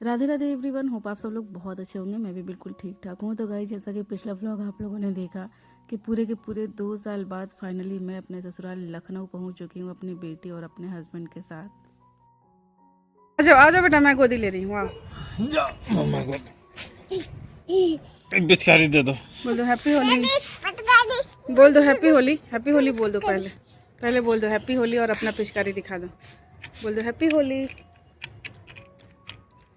Radhe Radhe everyone, hope आप सब लोग बहुत अच्छे होंगे। मैं भी बिल्कुल ठीक ठाक हूँ। तो गाइस, जैसा कि पिछला व्लॉग आप लोगों ने देखा कि पूरे के पूरे 2 साल बाद फाइनली मैं अपने ससुराल लखनऊ पहुँच चुकी हूँ अपनी बेटी और अपने हस्बैंड के साथ। आ जाओ बेटा, मैं गोदी ले रही हूँ। मम्मा को एक पिचकारी दे दो। बोल दो हैप्पी होली। बोल दो हैप्पी होली। हैप्पी होली बोल दो। पहले पहले बोल दो हैप्पी होली और अपना पिचकारी दिखा दो। बोल दो हैप्पी होली।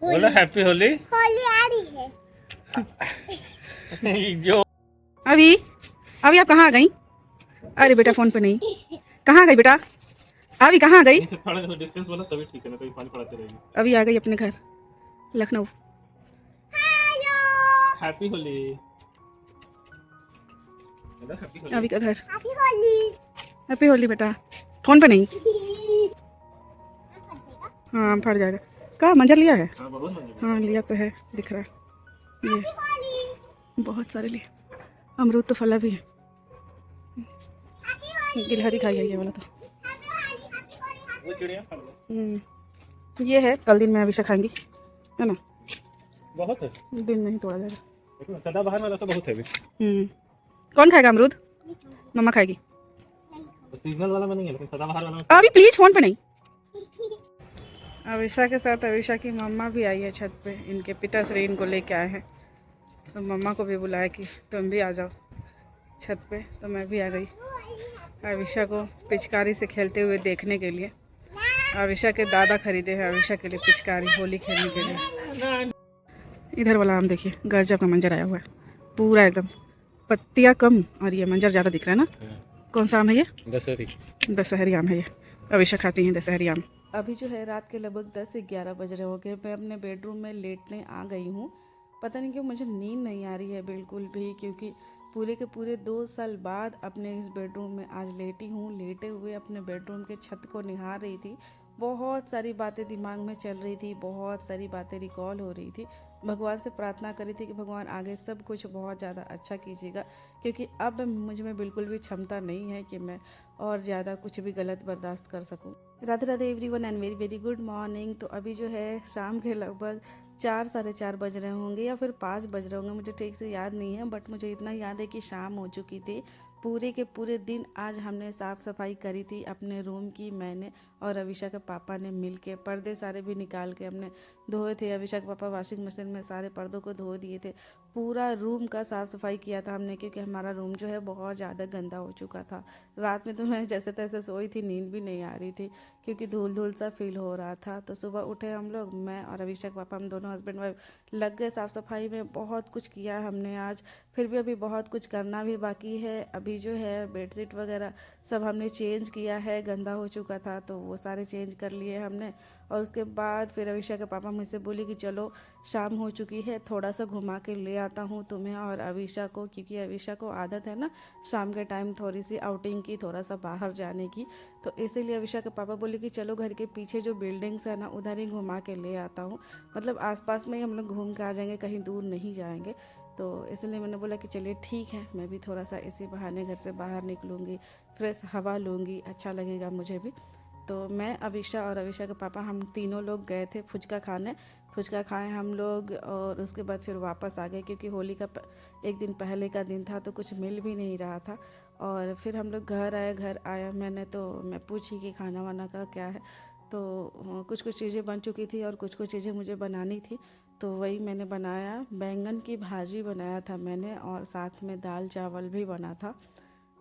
बोलो हैप्पी होली। होली आ रही है। जो अभी अभी आप कहाँ आ गई? अरे बेटा फोन पे नहीं। कहाँ गई बेटा? अभी कहाँ गई? इनसे थोड़ा सा डिस्टेंस बना तभी ठीक है ना, कहीं पानी पड़ाते रहेगी। अभी आ गई अपने घर लखनऊ। हैप्पी होली। हैप्पी होली। अभी का घर। हैप्पी होली। हैप्पी होली बेटा। फोन पे नहीं। हाँ फट जाएगा। कहाँ मंजर लिया है? हाँ, बहुत मंजूर। हाँ लिया तो है, दिख रहा है ये। बहुत सारे लिए। अमरूद तो फला भी है। गिलहरी खाई है ये वाला तो। वो चिड़िया खा लो। ये है, कल दिन में अभी से खाएंगी, है ना? बहुत है, दिन नहीं तोड़ा जाएगा। लेकिन सदाबहार वाला तो बहुत है भी। कौन खाएगा अमरूद? मम्मा खाएगी। सीजनल वाला में नहीं है, लेकिन सदाबहार वाला में। अभी प्लीज फोन पे नहीं। अविशा के साथ अविशा की मम्मा भी आई है छत पे। इनके पिताश्री इनको लेके आए हैं, तो मम्मा को भी बुलाया कि तुम भी आ जाओ छत पे। तो मैं भी आ गई अविशा को पिचकारी से खेलते हुए देखने के लिए। अविशा के दादा खरीदे हैं अविशा के लिए पिचकारी होली खेलने के लिए। इधर वाला आम देखिए, गजब का मंजर आया हुआ है पूरा एकदम। पत्तियाँ कम और ये मंजर ज़्यादा दिख रहा है ना। कौन सा आम है ये? दशहरी। दशहरी आम है ये। अविशा खाती हैं दशहरी आम। अभी जो है रात के लगभग 10 से 11 बज रहे हो गए। मैं अपने बेडरूम में लेटने आ गई हूँ। पता नहीं क्यों मुझे नींद नहीं आ रही है बिल्कुल भी, क्योंकि पूरे के पूरे 2 साल बाद अपने इस बेडरूम में आज लेटी हूँ। लेटे हुए अपने बेडरूम के छत को निहार रही थी। बहुत सारी बातें दिमाग में चल रही थी, बहुत सारी बातें रिकॉल हो रही थी। भगवान से प्रार्थना करी थी कि भगवान आगे सब कुछ बहुत ज़्यादा अच्छा कीजिएगा, क्योंकि अब मुझ में बिल्कुल भी क्षमता नहीं है कि मैं और ज़्यादा कुछ भी गलत बर्दाश्त कर सकूं। Radhe Radhe everyone and very very good morning. तो अभी जो है शाम के लगभग 4 साढ़े 4 बज रहे होंगे या फिर 5 बज रहे होंगे, मुझे ठीक से याद नहीं है। बट मुझे इतना याद है कि शाम हो चुकी थी। पूरे के पूरे दिन आज हमने साफ़ सफाई करी थी अपने रूम की। मैंने और अविशा के पापा ने मिल के पर्दे सारे भी निकाल के हमने धोए थे। अविशा के पापा वॉशिंग मशीन में सारे पर्दों को धो दिए थे। पूरा रूम का साफ़ सफाई किया था हमने, क्योंकि हमारा रूम जो है बहुत ज़्यादा गंदा हो चुका था। रात में तो मैं जैसे तैसे सोई थी, नींद भी नहीं आ रही थी क्योंकि धूल धूल सा फील हो रहा था। तो सुबह उठे हम लोग, मैं और अविशा के पापा, हम दोनों हस्बैंड वाइफ लग गए साफ़ सफाई में। बहुत कुछ किया हमने आज, फिर भी अभी बहुत कुछ करना भी बाकी है। अभी जो है बेडशीट वगैरह सब हमने चेंज किया है, गंदा हो चुका था तो वो सारे चेंज कर लिए हमने। और उसके बाद फिर अविशा के पापा मुझसे बोले कि चलो शाम हो चुकी है, थोड़ा सा घुमा के ले आता हूँ तुम्हें और अविशा को, क्योंकि अविशा को आदत है ना शाम के टाइम थोड़ी सी आउटिंग की, थोड़ा सा बाहर जाने की। तो इसीलिए अविशा के पापा बोले कि चलो घर के पीछे जो बिल्डिंग्स है ना उधर ही घुमा के ले आता हूँ। मतलब आसपास में ही हम लोग घूम के आ जाएंगे, कहीं दूर नहीं जाएंगे। तो इसलिए मैंने बोला कि चलिए ठीक है, मैं भी थोड़ा सा इसी बहाने घर से बाहर निकलूँगी, फ्रेश हवा लूँगी, अच्छा लगेगा मुझे भी। तो मैं अविशा और अविशा के पापा हम तीनों लोग गए थे फुचका खाने। फुचका खाए हम लोग और उसके बाद फिर वापस आ गए, क्योंकि होली का एक दिन पहले का दिन था तो कुछ मिल भी नहीं रहा था। और फिर हम लोग घर आए। घर आया मैं पूछी कि खाना वाना का क्या है। तो कुछ कुछ चीज़ें बन चुकी थी और कुछ कुछ चीज़ें मुझे बनानी थी। तो वही मैंने बनाया, बैंगन की भाजी बनाया था मैंने और साथ में दाल चावल भी बना था।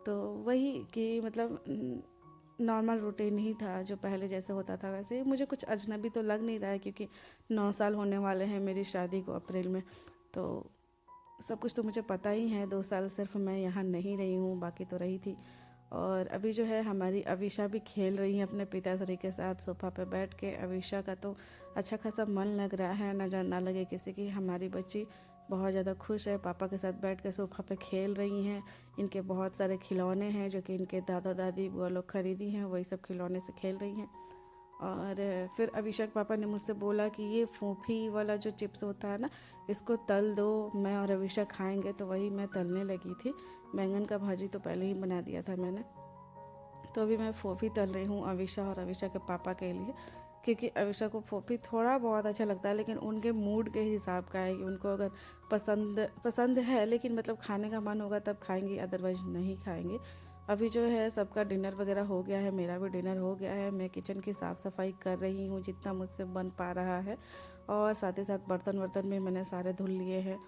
तो वही कि मतलब नॉर्मल रूटीन ही था जो पहले जैसे होता था वैसे ही। मुझे कुछ अजनबी तो लग नहीं रहा है, क्योंकि 9 साल होने वाले हैं मेरी शादी को अप्रैल में। तो सब कुछ तो मुझे पता ही है। 2 साल सिर्फ मैं यहाँ नहीं रही हूँ, बाकी तो रही थी। और अभी जो है हमारी अविशा भी खेल रही है अपने पिताश्री के साथ सोफ़ा पे बैठ के। अविशा का तो अच्छा खासा मन लग रहा है, नज़र ना लगे किसी की। हमारी बच्ची बहुत ज़्यादा खुश है, पापा के साथ बैठ के सोफ़ा पे खेल रही हैं। इनके बहुत सारे खिलौने हैं जो कि इनके दादा दादी वो लोग खरीदी हैं, वही सब खिलौने से खेल रही हैं। और फिर अभिषेक पापा ने मुझसे बोला कि ये फोफी वाला जो चिप्स होता है ना, इसको तल दो, मैं और अभिषेक खाएंगे। तो वही मैं तलने लगी थी। बैंगन का भाजी तो पहले ही बना दिया था मैंने। तो अभी मैं फोफी तल रही हूँ अविशा और अविशा के पापा के लिए। क्योंकि अविशा को फोपी थोड़ा बहुत अच्छा लगता है, लेकिन उनके मूड के हिसाब का है कि उनको अगर पसंद है, लेकिन मतलब खाने का मन होगा तब खाएंगे, अदरवाइज नहीं खाएंगे। अभी जो है सबका डिनर वगैरह हो गया है, मेरा भी डिनर हो गया है। मैं किचन की साफ़ सफाई कर रही हूँ जितना मुझसे बन पा रहा है, और साथ ही साथ बर्तन वर्तन भी मैंने सारे धुल लिए हैं,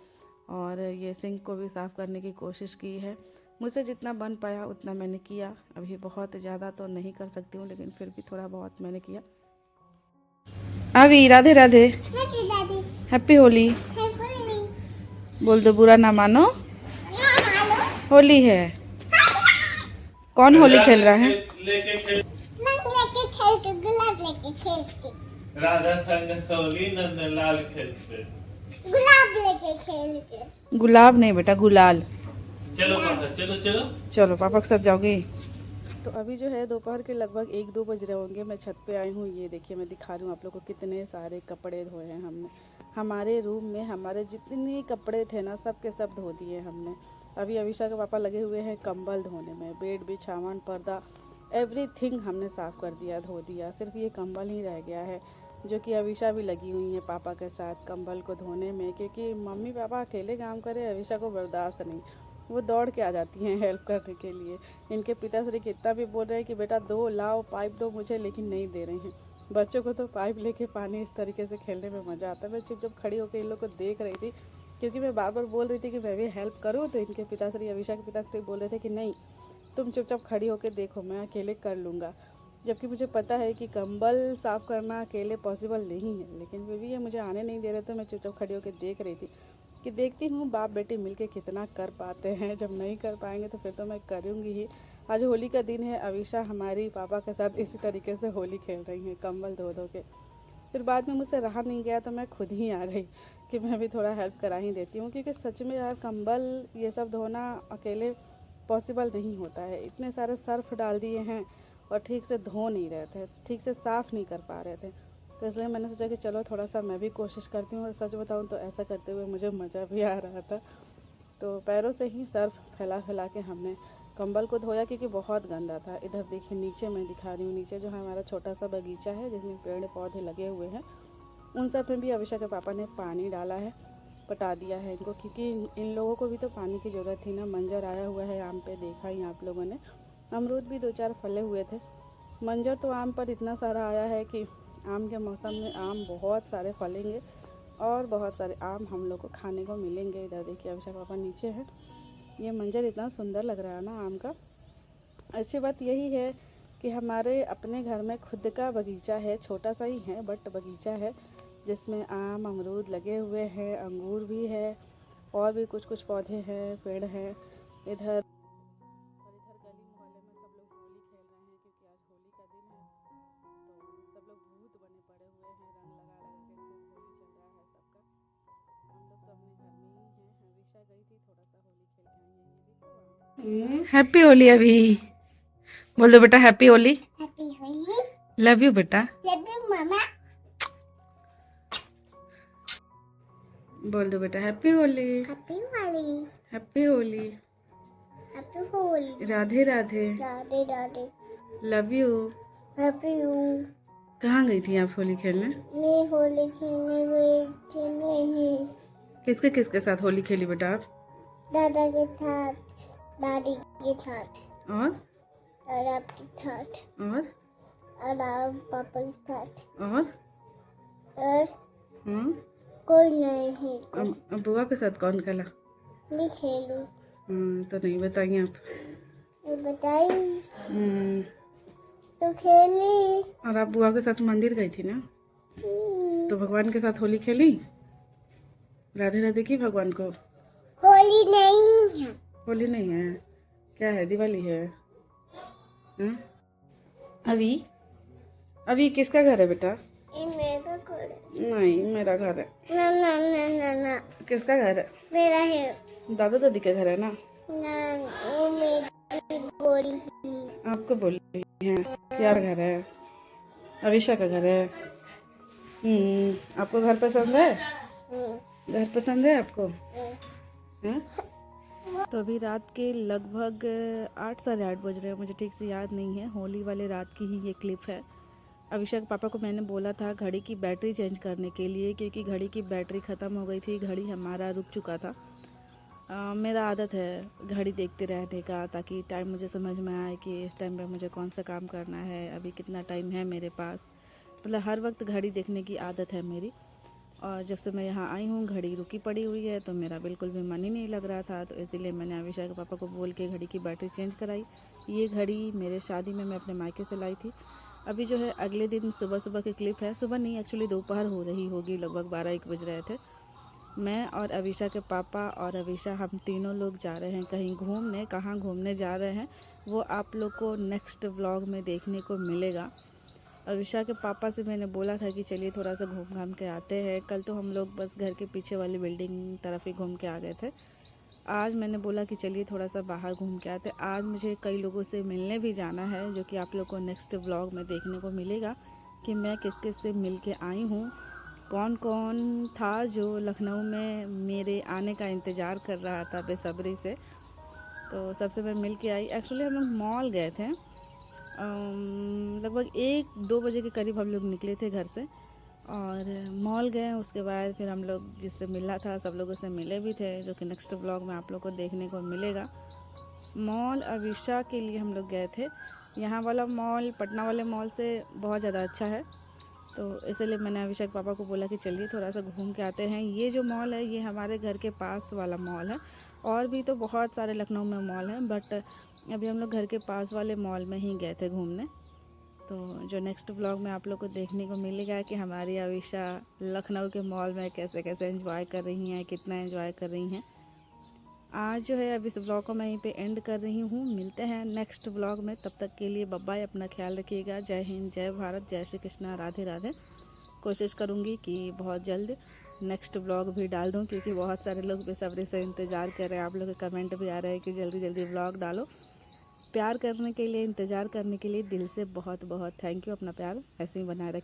और ये सिंक को भी साफ़ करने की कोशिश की है। मुझसे जितना बन पाया उतना मैंने किया। अभी बहुत ज़्यादा तो नहीं कर सकती हूँ, लेकिन फिर भी थोड़ा बहुत मैंने किया। अभी राधे राधे, हैप्पी होली बोल दो, बुरा ना मानो, होली है। कौन होली खेल रहा है? राधा संग होली नंदलाल खेलते। गुलाब लेके खेल के। गुलाब नहीं बेटा, गुलाल। चलो पापा, चलो चलो चलो पापा के साथ जाओगी। तो अभी जो है दोपहर के लगभग 1-2 बज रहे होंगे। मैं छत पे आई हूँ। ये देखिए मैं दिखा रही हूँ आप लोग को कितने सारे कपड़े धोए हैं हमने। हमारे रूम में हमारे जितने कपड़े थे ना, सब के सब धो दिए हमने। अभी अविशा के पापा लगे हुए हैं कंबल धोने में। बेड बिछावन पर्दा एवरीथिंग हमने साफ़ कर दिया, धो दिया। सिर्फ ये कंबल ही रह गया है, जो कि अविशा भी लगी हुई है पापा के साथ कंबल को धोने में, क्योंकि मम्मी पापा अकेले काम करें अविशा को बर्दाश्त नहीं। वो दौड़ के आ जाती हैं हेल्प करने के लिए। इनके पिताश्री कितना भी बोल रहे हैं कि बेटा दो, लाओ पाइप दो मुझे, लेकिन नहीं दे रहे हैं। बच्चों को तो पाइप लेके पानी इस तरीके से खेलने में मज़ा आता है। मैं चुपचाप खड़ी होकर इन लोग को देख रही थी, क्योंकि मैं बार बार बोल रही थी कि मैं भी हेल्प करूँ, तो इनके पिताश्री, अविशा के पिताश्री बोल रहे थे कि नहीं तुम चुपचाप खड़ी होकर देखो, मैं अकेले कर लूँगा। जबकि मुझे पता है कि कंबल साफ़ करना अकेले पॉसिबल नहीं है, लेकिन फिर भी ये मुझे आने नहीं दे रहे, तो मैं चुपचाप खड़ी होकर देख रही थी कि देखती हूँ बाप बेटी मिलके कितना कर पाते हैं। जब नहीं कर पाएंगे तो फिर तो मैं करूँगी ही। आज होली का दिन है। अविशा हमारी पापा के साथ इसी तरीके से होली खेल रही हैं कंबल धो धो के। फिर बाद में मुझसे रहा नहीं गया, तो मैं खुद ही आ गई कि मैं भी थोड़ा हेल्प करा ही देती हूँ, क्योंकि सच में यार कंबल ये सब धोना अकेले पॉसिबल नहीं होता है। इतने सारे सर्फ डाल दिए हैं और ठीक से धो नहीं रहे थे, ठीक से साफ़ नहीं कर पा रहे थे। तो इसलिए मैंने सोचा कि चलो थोड़ा सा मैं भी कोशिश करती हूँ। और सच बताऊँ तो ऐसा करते हुए मुझे मज़ा भी आ रहा था। तो पैरों से ही सर्फ फैला फैला के हमने कंबल को धोया, क्योंकि बहुत गंदा था। इधर देखिए नीचे मैं दिखा रही हूँ, नीचे जो है हमारा छोटा सा बगीचा है जिसमें पेड़ पौधे लगे हुए हैं, उन सब में भी अविशा के पापा ने पानी डाला है, पटा दिया है इनको, क्योंकि इन लोगों को भी तो पानी की ज़रूरत थी ना। मंजर आया हुआ है आम पे, देखा ही आप लोगों ने। अमरूद भी 2-4 फले हुए थे। मंजर तो आम पर इतना सारा आया है कि आम के मौसम में आम बहुत सारे फलेंगे और बहुत सारे आम हम लोग को खाने को मिलेंगे। इधर देखिए अभिषेक पापा नीचे है। ये मंजर इतना सुंदर लग रहा है ना आम का। अच्छी बात यही है कि हमारे अपने घर में खुद का बगीचा है, छोटा सा ही है बट बगीचा है, जिसमें आम अमरूद लगे हुए हैं, अंगूर भी है, और भी कुछ कुछ पौधे हैं, पेड़ हैं। इधर गली मोहल्ले में सब लोग होली खेल रहे हैं, क्योंकि आज होली का दिन है। तो सब लोग भूत बने पड़े हुए हैं, रंग लगा लगा के खूब होली चल रहा है सबका। हम लोग तो अपने घर में ही हैं। हमेशा गई थी, थोड़ा सा होली खेल के आई हैं। ये देखो हैप्पी होली। अभी बोल दो बेटा happy Holi. Happy Holi. Love you बेटा। लव यू मामा। बोल दो बेटा happy Holi. Happy Holi. Happy Holi. Happy Holi. Radhe Radhe. Radhe Radhe. Love you. Happy you. कहाँ गई थी आप होली खेलने? मैं होली खेलने गई थी नहीं। किसके साथ होली खेली बेटा आप? दादा के साथ, दादी के साथ, और दादा के साथ, और पापा के साथ, और हाँ कोई नहीं। बुआ के साथ कौन खेला? मैं खेली। हाँ तो नहीं बताइए आप। मैं बताई हम्म, तो खेली। और आप बुआ के साथ मंदिर गई थी ना, तो भगवान के साथ होली खेली? राधे राधे की भगवान को? होली नहीं है। होली नहीं है, क्या है, दिवाली है। हाँ? अभी किसका घर है बेटा? ये मेरा घर है। नहीं मेरा घर है। ना ना ना ना ना, किसका घर है? मेरा है। दादा दादी का घर है ना? ना, वो मेरी बोली थी। आपको बोल रही है यार घर है, अविशा का घर है। आपको घर पसंद है? घर पसंद है आपको? हैं? तो अभी रात के लगभग 8 साढ़े 8 बज रहे हैं, मुझे ठीक से याद नहीं है। होली वाले रात की ही ये क्लिप है। अभिषा के पापा को मैंने बोला था घड़ी की बैटरी चेंज करने के लिए, क्योंकि घड़ी की बैटरी ख़त्म हो गई थी, घड़ी हमारा रुक चुका था। मेरा आदत है घड़ी देखते रहने का, ताकि टाइम मुझे समझ में आए कि इस टाइम पे मुझे कौन सा काम करना है, अभी कितना टाइम है मेरे पास। मतलब हर वक्त घड़ी देखने की आदत है मेरी। और जब से मैं यहाँ आई हूँ घड़ी रुकी पड़ी हुई है, तो मेरा बिल्कुल भी मन ही नहीं लग रहा था, तो इसीलिए मैंने अभिषा के पापा को बोल के घड़ी की बैटरी चेंज कराई। ये घड़ी मेरे शादी में मैं अपने मायके से लाई थी। अभी जो है अगले दिन सुबह सुबह की क्लिप है, सुबह नहीं एक्चुअली दोपहर हो रही होगी, लगभग 12-1 बज रहे थे। मैं और अभिषा के पापा और अभिषा हम तीनों लोग जा रहे हैं कहीं घूमने। कहाँ घूमने जा रहे हैं वो आप लोग को नेक्स्ट व्लॉग में देखने को मिलेगा। अभिषा के पापा से मैंने बोला था कि चलिए थोड़ा सा घूम घाम के आते हैं। कल तो हम लोग बस घर के पीछे वाली बिल्डिंग तरफ ही घूम के आ गए थे। आज मैंने बोला कि चलिए थोड़ा सा बाहर घूम के आते। आज मुझे कई लोगों से मिलने भी जाना है, जो कि आप लोग को नेक्स्ट व्लॉग में देखने को मिलेगा कि मैं किस किस से मिल के आई हूँ, कौन कौन था जो लखनऊ में मेरे आने का इंतज़ार कर रहा था बेसब्री से। तो सबसे मैं मिल के आई। एक्चुअली हम लोग मॉल गए थे, लगभग 1-2 बजे के करीब हम लोग निकले थे घर से और मॉल गए। उसके बाद फिर हम लोग जिससे मिलना था सब लोगों से मिले भी थे, जो कि नेक्स्ट व्लॉग में आप लोग को देखने को मिलेगा। मॉल अभिषा के लिए हम लोग गए थे। यहाँ वाला मॉल पटना वाले मॉल से बहुत ज़्यादा अच्छा है, तो इसलिए मैंने अभिषा के पापा को बोला कि चलिए थोड़ा सा घूम के आते हैं। ये जो मॉल है ये हमारे घर के पास वाला मॉल है, और भी तो बहुत सारे लखनऊ में मॉल हैं, बट अभी हम लोग घर के पास वाले मॉल में ही गए थे घूमने। तो जो नेक्स्ट व्लॉग में आप लोग को देखने को मिलेगा कि हमारी अभिषा लखनऊ के मॉल में कैसे कैसे एंजॉय कर रही हैं, कितना एंजॉय कर रही हैं। आज जो है अभी इस व्लॉग को मैं यहीं पे एंड कर रही हूँ। मिलते हैं नेक्स्ट व्लॉग में, तब तक के लिए बाय बाय, अपना ख्याल रखिएगा। जय हिंद, जय भारत, जय श्री कृष्णा, राधे राधे। कोशिश करूँगी कि बहुत जल्द नेक्स्ट व्लॉग भी डाल दूँ, क्योंकि बहुत सारे लोग बेसब्री से इंतज़ार कर रहे हैं। आप लोग के कमेंट भी आ रहे हैं कि जल्दी जल्दी व्लॉग डालो। प्यार करने के लिए, इंतज़ार करने के लिए दिल से बहुत बहुत थैंक यू। अपना प्यार ऐसे ही बनाए रखें।